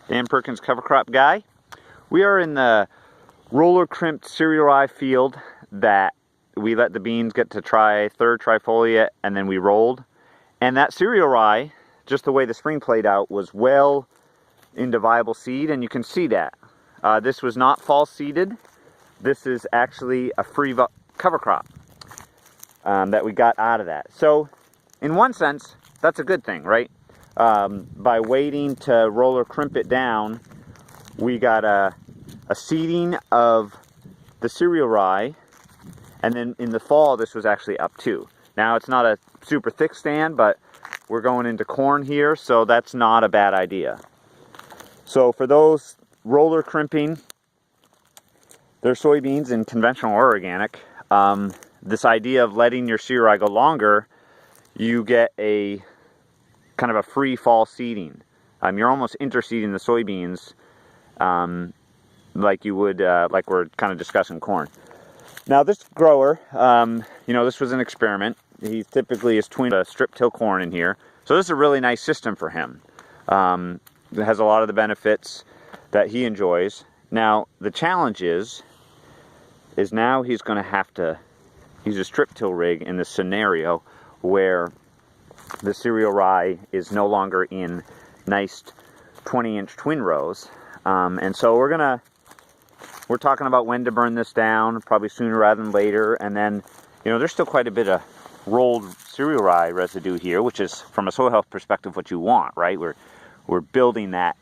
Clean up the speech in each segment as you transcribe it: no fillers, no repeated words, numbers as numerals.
Dan Perkins, cover crop guy. We are in the roller crimped cereal rye field that we let the beans get to third tri-foliate, and then we rolled. And that cereal rye, just the way the spring played out, was well into viable seed, and you can see that. This was not fall seeded. This is actually a free cover crop that we got out of that. So in one sense, that's a good thing, right? By waiting to roller crimp it down, we got a seeding of the cereal rye, and then in the fall this was actually up too. Now it's not a super thick stand, but we're going into corn here, so that's not a bad idea. So for those roller crimping their soybeans in conventional or organic, this idea of letting your cereal rye go longer, you get a kind of a free fall seeding. You're almost interseeding the soybeans like you would, like we're kind of discussing corn. Now this grower, this was an experiment. He typically is twinning a strip till corn in here. So this is a really nice system for him. It has a lot of the benefits that he enjoys. Now the challenge is now he's going to have to use a strip till rig in this scenario where the cereal rye is no longer in nice 20-inch twin rows. And so we're talking about when to burn this down, probably sooner rather than later. And then, there's still quite a bit of rolled cereal rye residue here, which is, from a soil health perspective, what you want, right? We're building that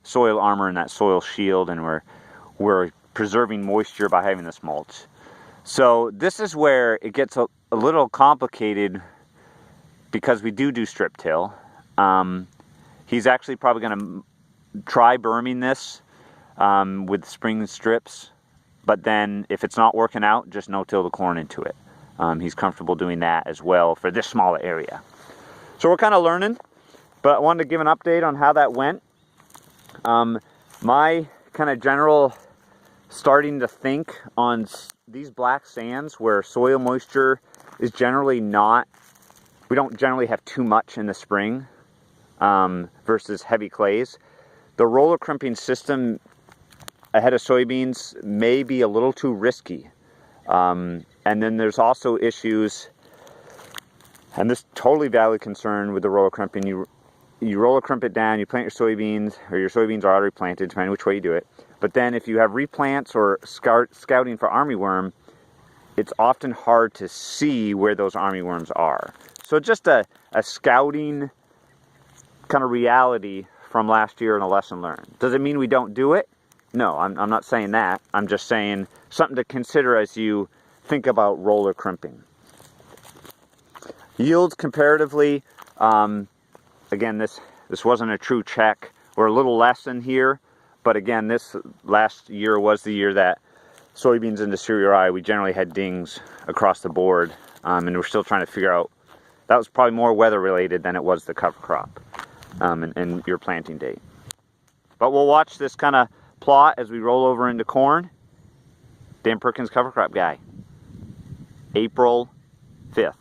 soil armor and that soil shield, and we're preserving moisture by having this mulch. So this is where it gets a little complicated, because we do strip till. He's actually probably going to try berming this with spring strips, but then if it's not working out, just no-till the corn into it. He's comfortable doing that as well for this smaller area. So we're kind of learning, but I wanted to give an update on how that went. My kind of general starting to think on these black sands where soil moisture is generally not, we don't generally have too much in the spring versus heavy clays. The roller crimping system ahead of soybeans may be a little too risky. And then there's also issues, and this totally valid concern with the roller crimping. You roller crimp it down, you plant your soybeans, or your soybeans are already planted, depending which way you do it. But then if you have replants or scouting for armyworm, it's often hard to see where those armyworms are. So just a scouting kind of reality from last year and a lesson learned. Does it mean we don't do it? No, I'm not saying that. I'm just saying something to consider as you think about roller crimping. Yields comparatively, again, this wasn't a true check. We're a little less than here, but again, this last year was the year that soybeans into cereal rye, we generally had dings across the board, and we're still trying to figure out. That was probably more weather related than it was the cover crop and your planting date. But we'll watch this kind of plot as we roll over into corn. Dan Perkins, cover crop guy. April 5th.